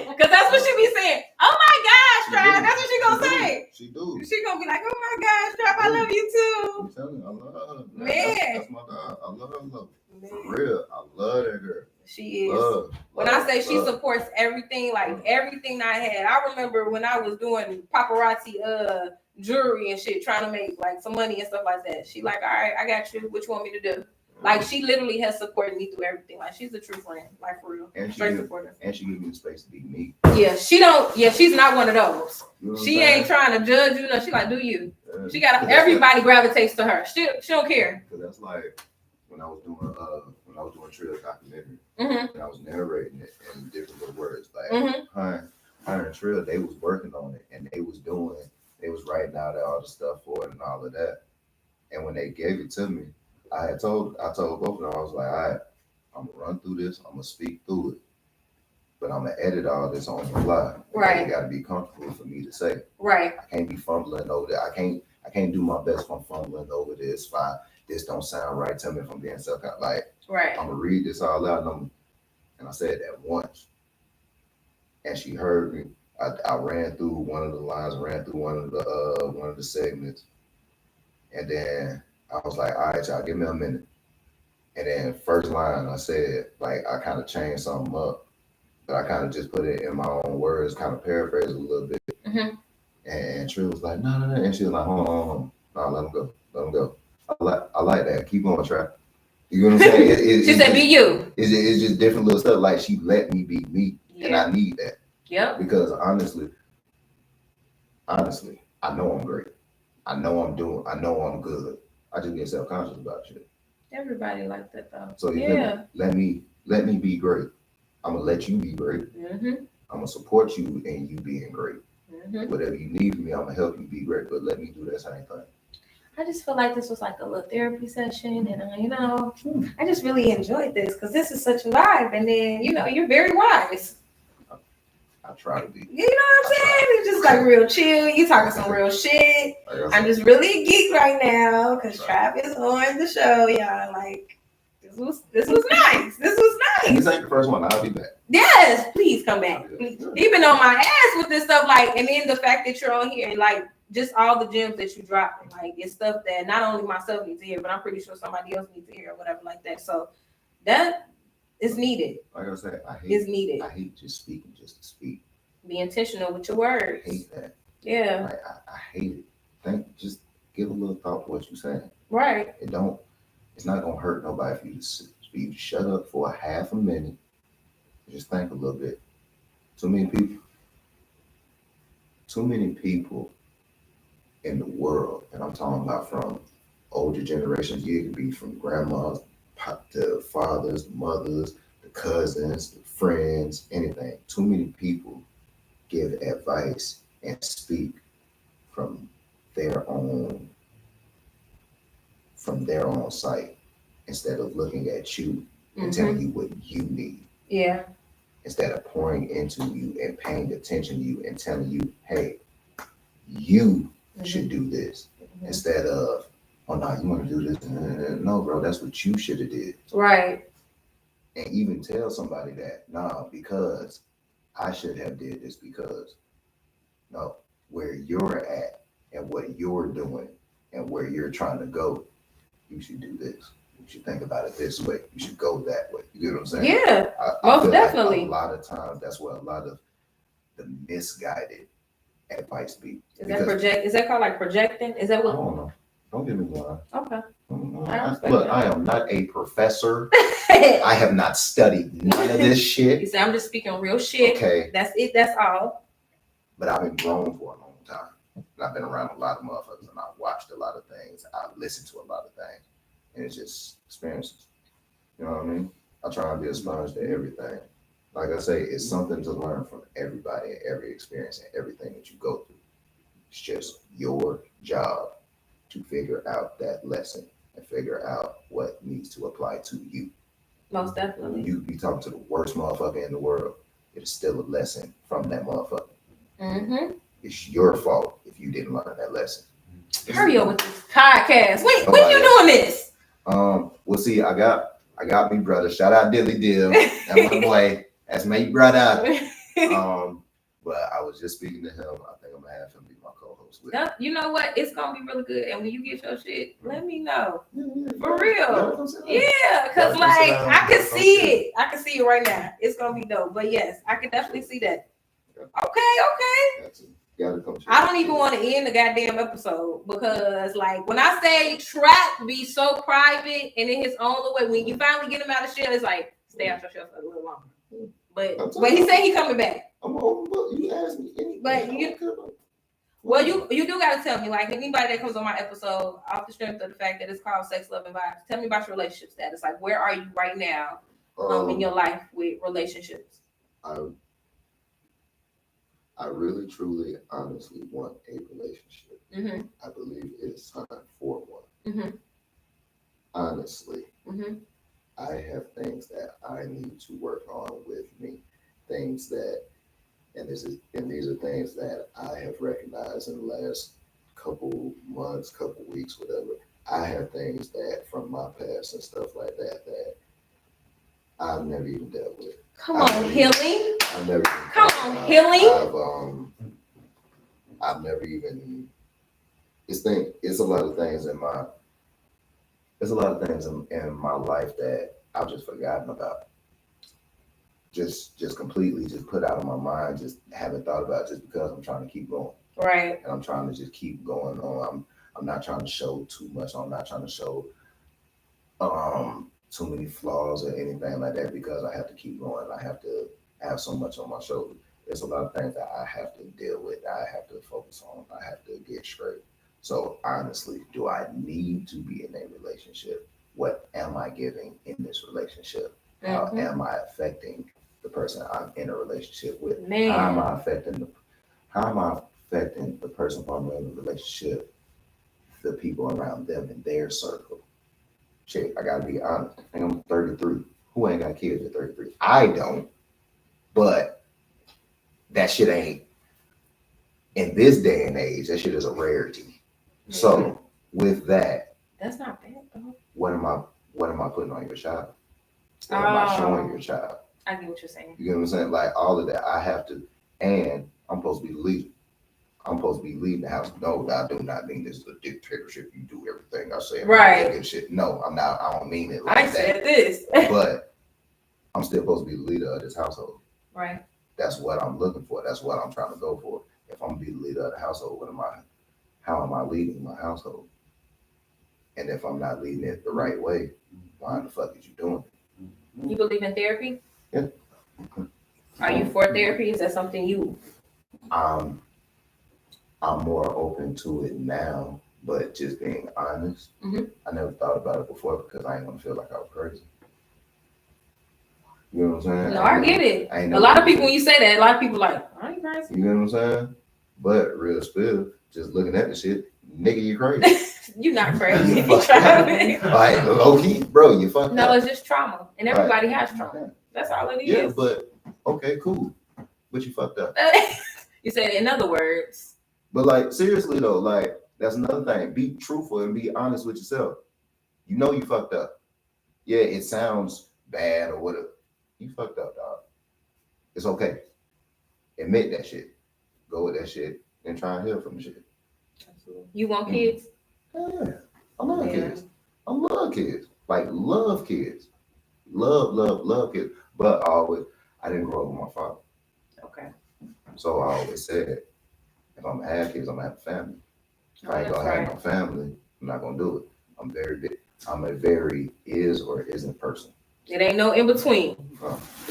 because that's what she be saying. "Oh my gosh, Trapp." That's what she gonna say. She do. She gonna be like, "Oh my gosh, Trapp, I love you too." I'm telling you, I love her. Man, that's my dog. I love her. For real, I love that girl. She is. When I say she supports everything, like everything I had. I remember when I was doing paparazzi jewelry and shit, trying to make like some money and stuff like that. She like, "All right, I got you. What you want me to do?" Like she literally has supported me through everything. Like she's a true friend, like for real. And straight supporter. And she gives me the space to be me. Yeah, she don't. Yeah, she's not one of those. You know she ain't trying to judge you. No, she like, do you? She got everybody gravitates to her. She don't care. Cause that's like when I was doing Trill documentary, and I was narrating it in different little words. Like her and Trill, they was working on it, and they was writing out all the stuff for it and all of that. And when they gave it to me, I told both of them, I was like, all right, I'm gonna run through this, I'm gonna speak through it. but I'm gonna edit all this on the fly. Right. It got to be comfortable for me to say. Right. I can't be fumbling over that. I can't do my best from fumbling over this. If this don't sound right, tell me if I'm being self like. Right. I'm gonna read this all out, and I said that once, and she heard me. I ran through one of the lines, ran through one of the segments, and then I was like, all right, y'all, give me a minute. And then first line, I said, like, I kind of changed something up, but I kind of just put it in my own words, kind of paraphrase a little bit. Mm-hmm. And Trill was like, no, and she was like, hold on, no, let him go. I like that. Keep going, Trap. You know what I'm saying? She said, be you. It's just different little stuff. Like, she let me be me, and I need that. Yep. Because honestly, I know I'm great. I know I'm good. I just get self-conscious about shit. Everybody like that though. So let me be great. I'm gonna let you be great. Mm-hmm. I'm gonna support you in you being great. Mm-hmm. Whatever you need from me, I'm gonna help you be great. But let me do that same thing. I just feel like this was like a little therapy session, and I just really enjoyed this because this is such a vibe. And then you're very wise. I try to be. You know what I'm saying? It's just like real chill. You talking some real shit. I'm just really a geek right now because Trapp is on the show, y'all. Like this was nice. This was nice. This ain't the first one. I'll be back. Yes, please come back. Please. Even on my ass with this stuff, like, and then the fact that you're on here, like, just all the gems that you drop, like, it's stuff that not only myself needs to hear, but I'm pretty sure somebody else needs to hear or whatever like that. So that is needed. Like I said, it's needed. I hate just speaking just to speak. Be intentional with your words. I hate that. Yeah. Like, I hate it. Just give a little thought to what you're saying. Right. It's not gonna hurt nobody for you to shut up for a half a minute. Just think a little bit. Too many people in the world, and I'm talking about from older generations. You could be from grandmas, to fathers, mothers, the cousins, the friends, anything. Too many people give advice and speak from their own sight instead of looking at you and telling you what you need. Yeah. Instead of pouring into you and paying attention to you and telling you, hey, you should do this. Instead of, oh no, you want to do this? No, bro, that's what you should have did. Right. And even tell somebody that, nah, because I should have did this because, no, where you're at and what you're doing and where you're trying to go, you should do this. You should think about it this way. You should go that way. You get what I'm saying? Yeah, I most definitely. Like a lot of times, that's what a lot of the misguided advice be. Is that called like projecting? Is that what? I don't know. Don't get me wrong. Okay. Look, I am not a professor. I have not studied none of this shit. You say I'm just speaking real shit. Okay. That's it. That's all. But I've been grown for a long time. And I've been around a lot of motherfuckers, and I've watched a lot of things. I've listened to a lot of things, and it's just experiences. You know what I mean? I try and be a sponge to everything. Like I say, it's something to learn from everybody and every experience and everything that you go through. It's just your job to figure out that lesson and figure out what needs to apply to you. Most definitely. You be talking to the worst motherfucker in the world. It is still a lesson from that motherfucker. Mm-hmm. It's your fault if you didn't learn that lesson. Hurry up with this podcast. Wait, when you doing this? Well, see, I got me brother. Shout out Dilly Dill. That's my boy. That's my brother. But I was just speaking to him. I think I'm gonna have him be my co-host with. You know what? It's gonna be really good. And when you get your shit, let me know. For real. Yeah, because like I can see it. I can see it right now. It's gonna be dope. But yes, I can definitely see that. Okay. I don't even want to end the goddamn episode because, like, when I say Trapp be so private and in his own little way, when you finally get him out of shell, it's like stay out your shell for a little longer. But he said he coming back. I'm open book. You asked me anything. But you do gotta tell me, like, anybody that comes on my episode off the strength of the fact that it's called Sex, Love, and Vibes. Tell me about your relationship status. Like, where are you right now in your life with relationships? I really, truly, honestly want a relationship. Mm-hmm. I believe it is time for one. Mm-hmm. Honestly, I have things that I need to work on with me. things that, and these are things that I have recognized in the last couple months, couple weeks, whatever. I have things that from my past and stuff like that that I've never even dealt with. Come on, healing. I've never even Come on, healing. I've never even. It's a lot of things in my. There's a lot of things in my life that I've just forgotten about. Just completely just put out of my mind. Just haven't thought about it just because I'm trying to keep going. Right. And I'm trying to just keep going on. I'm not trying to show too much. I'm not trying to show too many flaws or anything like that because I have to keep going. I have to have so much on my shoulders. There's a lot of things that I have to deal with. I have to focus on. I have to get straight. So honestly, do I need to be in a relationship? What am I giving in this relationship? How am I affecting the person I'm in a relationship with? Man. How am I affecting the person I'm in a relationship, the people around them in their circle? Shit, I gotta be honest. I think I'm 33. Who ain't got kids at 33? I don't. But that shit ain't, in this day and age, that shit is a rarity. Yeah. So with that, that's not bad though. What am I putting on your child? What am I showing your child? I get what you're saying. You get what I'm saying? Like all of that, I have to, and I'm supposed to be the leader. I'm supposed to be leading the house. No, I do not mean this is a dictatorship. You do everything I say. Right. Shit. No, I'm not. I don't mean it like that. I said this. But I'm still supposed to be the leader of this household. Right. That's what I'm looking for. That's what I'm trying to go for. If I'm gonna be the leader of the household, how am I leading my household? And if I'm not leading it the right way, why the fuck is you doing it? You believe in therapy? Yeah. Are you for therapy? Is that something you? I'm more open to it now, but just being honest, I never thought about it before because I ain't gonna feel like I was crazy. You know what I'm saying? No, I get it. A lot of people, when you say that, a lot of people like, I ain't crazy. You know what I'm saying? But real spill, just looking at the shit, nigga, you crazy. You're not crazy. Like, low key, bro, you fucked up. No, it's just trauma. And everybody has trauma. That's all it is. Yeah, but okay, cool. But you fucked up. You said in other words. But like, seriously though, like, that's another thing. Be truthful and be honest with yourself. You know you fucked up. Yeah, it sounds bad or whatever. You fucked up, dog. It's okay. Admit that shit. Go with that shit and try and heal from the shit. You want kids? Yeah. I love kids. I love kids. Like, love kids. Love kids. But I didn't grow up with my father. Okay. So I always said, if I'm gonna have kids, I'm gonna have a family. If I ain't gonna have no family, I'm not gonna do it. I'm a very is or isn't person. It ain't no in between.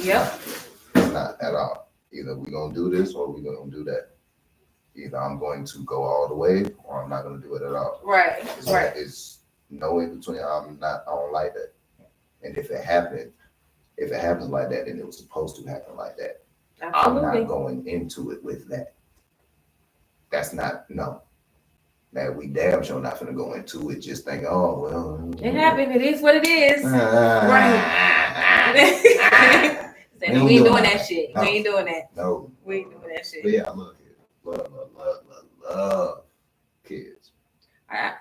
Yep. Not at all. Either we gonna do this or we gonna do that. Either I'm going to go all the way or I'm not gonna do it at all. Right. It's no in between. I don't like that. And if it happens like that, then it was supposed to happen like that. Absolutely. I'm not going into it with that. That's not, no. Now we damn sure not gonna go into it just thinking, oh well. It happened. It is what it is. Right. We ain't doing that shit. No. We ain't doing that. No. We ain't doing that shit. But yeah, I love kids. Love kids.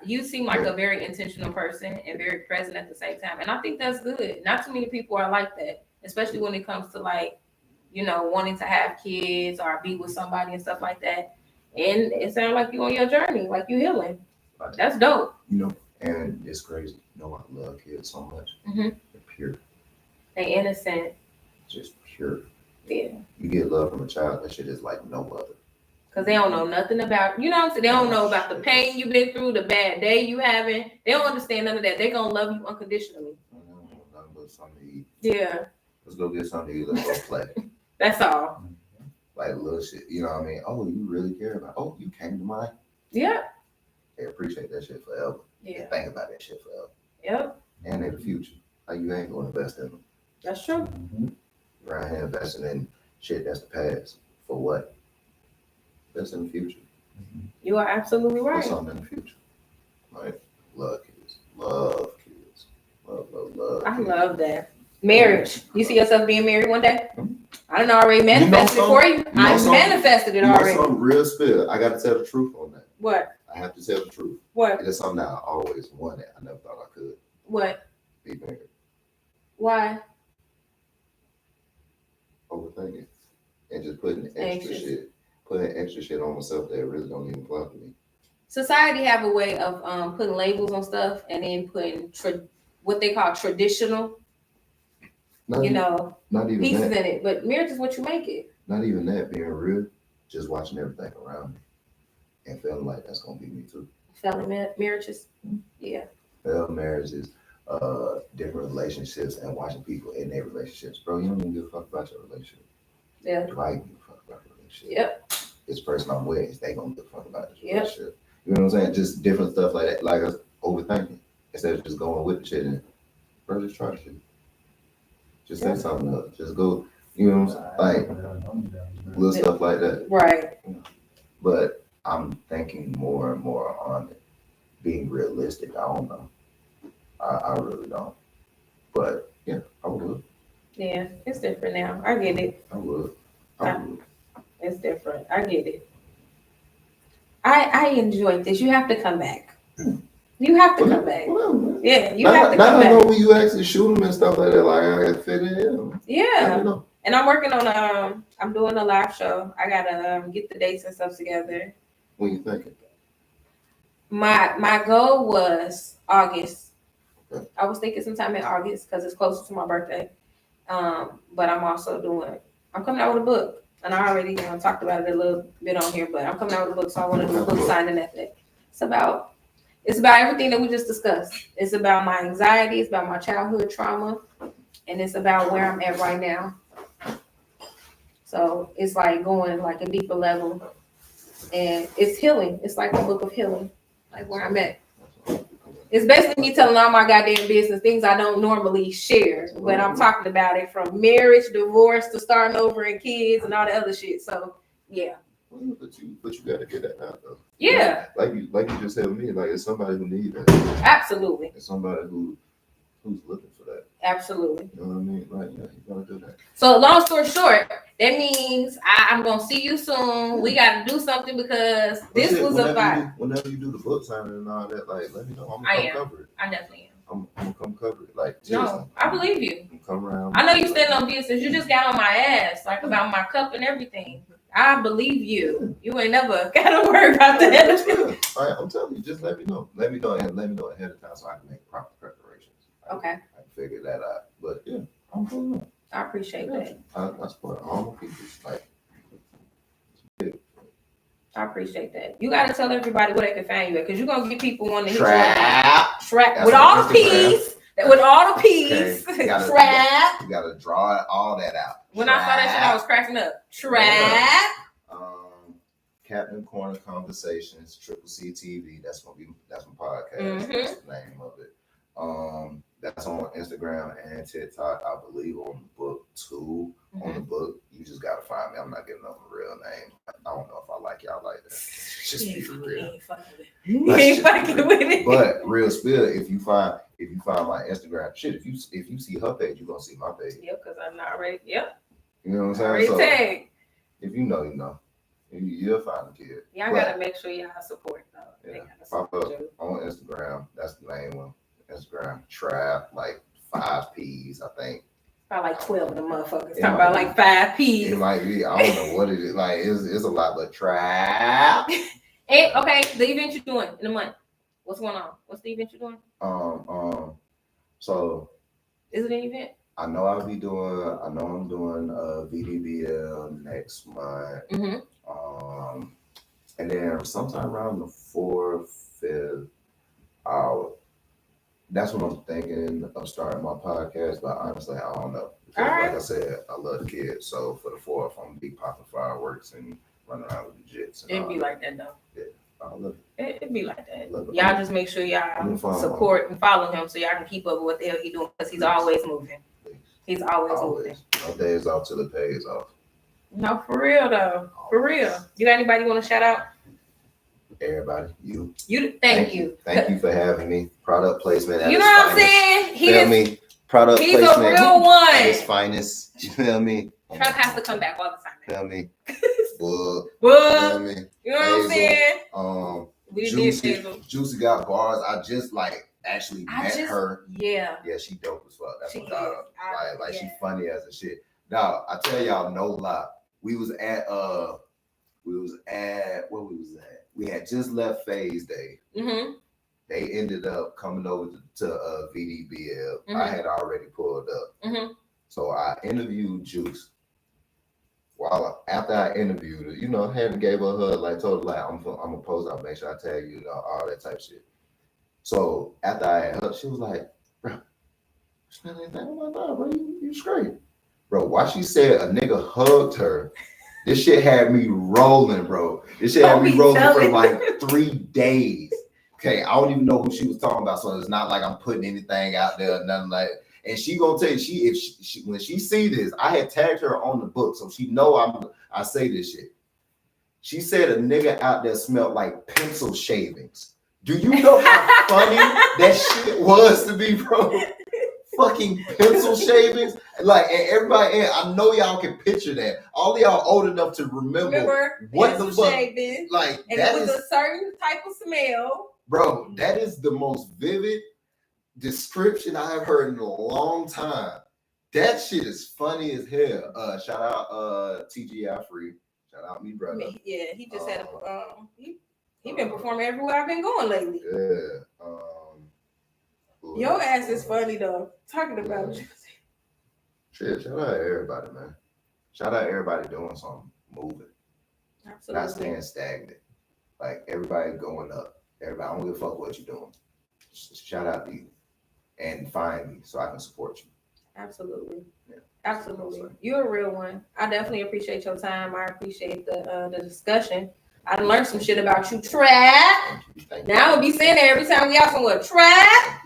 You seem like a very intentional person and very present at the same time. And I think that's good. Not too many people are like that, especially when it comes to like, wanting to have kids or be with somebody and stuff like that. And it sounds like you on your journey, like you healing. That's dope. And it's crazy. I love kids so much. Mm-hmm. They're pure. They innocent. Just pure. Yeah. You get love from a child, that shit is like no other. Because they don't know nothing about, you know what I'm saying? They don't know about the pain you've been through, the bad day you having. They don't understand none of that. They're going to love you unconditionally. Nothing but something to eat. Yeah. Let's go get something to eat. Let's go play. That's all. Like little shit. You know what I mean? Oh, you really care about, you came to mind. Yeah. They appreciate that shit forever. Yeah. They think about that shit forever. Yep. And in the future. Like you ain't going to invest in them. That's true. Mm-hmm. Right here investing in shit that's the past. For what? That's in the future. You are absolutely right. For something in the future. Like, love kids. Love kids. Love I kids. love that. Marriage. You see yourself being married one day? Mm-hmm. I done already manifested it for you. I manifested it already. Something real spill. I got to tell the truth on that. What? I have to tell the truth. What? It is something that I always wanted. I never thought I could. What? Be married. Why? Overthinking. And just putting extra shit on myself that really don't even apply to me. Society have a way of putting labels on stuff and then putting what they call traditional, not even pieces in it. But marriage is what you make it. Not even that, being real, just watching everything around me and feeling like that's gonna be me too. Failed marriages, yeah. Failed marriages, different relationships, and watching people in their relationships. Bro, you don't even give a fuck about your relationship. Yeah. Do I give a fuck about your relationship? Yep. This person I'm with, they gonna give a fuck about this relationship. You know what I'm saying? Just different stuff like that, like us overthinking instead of just going with the shit and bro, just try shit. Just say something else. Just go. You know what I'm saying? Like little stuff like that. Right. But I'm thinking more and more on it being realistic. I don't know. I really don't. But yeah, I would. Yeah, it's different now. I get it. I would. It's different. I get it. I enjoyed this. You have to come back. You have to come back. Yeah, you have to come back. Now I know when you actually shoot them and stuff like that, like I got to fit in. Yeah. And I'm working on I'm doing a live show. I gotta get the dates and stuff together. When you thinking? My goal was August. Okay. I was thinking sometime in August because it's closer to my birthday. But I'm coming out with a book. And I already talked about it a little bit on here, but I'm coming out with a book, so I want to do a book signing at that. It's about everything that we just discussed. It's about my anxiety, it's about my childhood trauma, and it's about where I'm at right now. So it's like going like a deeper level, and it's healing. It's like a book of healing, like where I'm at. It's basically me telling all my goddamn business, things I don't normally share, but I'm talking about it from marriage, divorce, to starting over and kids and all the other shit. So yeah. But you got to get that out though. Yeah. Like you just said with me, like it's somebody who needs that. Absolutely. It's somebody who's looking for that. Absolutely. You know what I mean? Like yeah, you gotta do that. So long story short, that means I'm gonna see you soon. Yeah. We gotta do something because this was a fight. Whenever you do the book signing and all that, like let me know. I'm gonna come cover it. I definitely am. I'm gonna come cover it. Like no, I believe you. Come around. I know you standing on business. You just got on my ass like about my cup and everything. I believe you. You ain't never gotta worry about that. I'm telling you, just let me know. Let me know ahead of time so I can make proper preparations. Okay. I can figure that out. But yeah, I'm going on. I appreciate that. I support all my people. Like, I appreciate that. You got to tell everybody where they can find you at, because you're going to get people on the Trap with all the P's. With all the P's. Okay. Trap. You got to draw all that out. When I saw that shit, I was cracking up. Trap. Captain Corner Conversations, CCC TV. That's my podcast. Mm-hmm. That's the name of it. That's on Instagram and TikTok, I believe, on the book too. Mm-hmm. On the book, you just gotta find me. I'm not giving up a real name. I don't know if I like y'all like that. Just be for real. You ain't fucking with it. But real spill, if you find my Instagram, shit, if you see her page, you're gonna see my page. Yep, because I'm not ready. Yep. You know what I'm saying? So, if you know, you know. You'll find the kid. Y'all gotta make sure y'all support though. Yeah. Pop up on Instagram. That's the main one. Instagram Trap, like 5 P's, I think. Probably like 12 of the motherfuckers. Talking about like 5 P's. It might be. I don't know what it is. Like it's a lot, but Trap. And okay, the event you're doing in a month. What's going on? What's the event you're doing? So. Is it an event? I know I'm doing VDBL next month. Mm-hmm. And then sometime around the 4th, 5th hour. That's what I'm thinking of starting my podcast, but honestly, I don't know. Because like I said, I love the kids. So for the 4th, I'm gonna be popping fireworks and running around with the jets. It'd be like that though. Yeah, I love it. It'd be like that. Y'all just make sure y'all support and follow him so y'all can keep up with what the hell he's doing, because he's always moving. He's always moving. No days off till the pay is off. No, for real though. For real. You got anybody you want to shout out? Everybody, thank you. Thank you for having me. Product placement. You know what I'm saying? Feel me? Product He's placement. a real one. At his finest. You feel me? Trap has to come back all the time. Feel me? But me? you know what I'm saying? Juicy got bars. I just like actually met her. Yeah. Yeah, she dope as fuck. That's she my dog. Like yeah. she funny as a shit. Now I tell y'all no lie. We was at where we was at. We had just left Phase Day. Mm-hmm. They ended up coming over to VDBL. Mm-hmm. I had already pulled up. Mm-hmm. So I interviewed Juice. After I interviewed her, you know, had gave her a hug, like told her like I'm gonna post out, make sure I tag you, all that type of shit. So after I had her, she was like, bro, smell anything? I'm like, nah, bro, you straight. Bro, why she said a nigga hugged her, this shit had me rolling, bro. This shit had me rolling for like 3 days. Okay, I don't even know who she was talking about, so it's not like I'm putting anything out there or nothing like that. And she gonna tell you, when she see this, I had tagged her on the book, so she know I say this shit. She said a nigga out there smelled like pencil shavings. Do you know how funny that shit was to me, bro? Fucking pencil shavings. Like, and everybody, and I know y'all can picture that. All of y'all old enough to remember what the fuck. Shavings, like, and it was a certain type of smell. Bro, that is the most vivid description I have heard in a long time. That shit is funny as hell. Shout out TGI Free. Shout out me brother. Yeah, he just had a he been performing everywhere I've been going lately. Yeah. Your ass is funny though. Talking about you. Shit, shout out everybody, man. Shout out everybody doing something, moving. Absolutely. Not staying stagnant. Like everybody going up. Everybody, I don't give a fuck what you're doing. Shout out to you. And find me so I can support you. Absolutely. Yeah. Absolutely. You're a real one. I definitely appreciate your time. I appreciate the discussion. I learned some shit about you, Trap. Thank you. Now I'm gonna be saying that every time we out somewhere, Trap.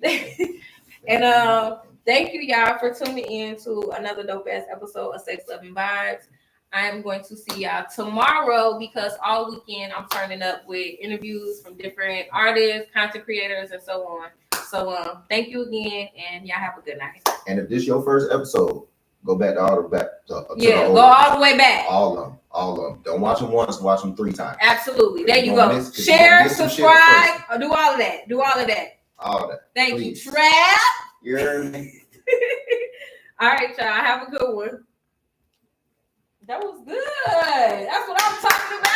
Thank you. And thank you y'all for tuning in to another dope ass episode of Sex Loving Vibes. I am going to see y'all tomorrow because all weekend I'm turning up with interviews from different artists, content creators, and so on. So thank you again, and y'all have a good night. And if this is your first episode, go back to all the back. Go all the way back. All of them. Don't watch them once, watch them 3 times. Absolutely. There you go. Share, subscribe, or do all of that. All that. Thank you, Trap. You heard me. All right, y'all. Have a good one. That was good. That's what I'm talking about.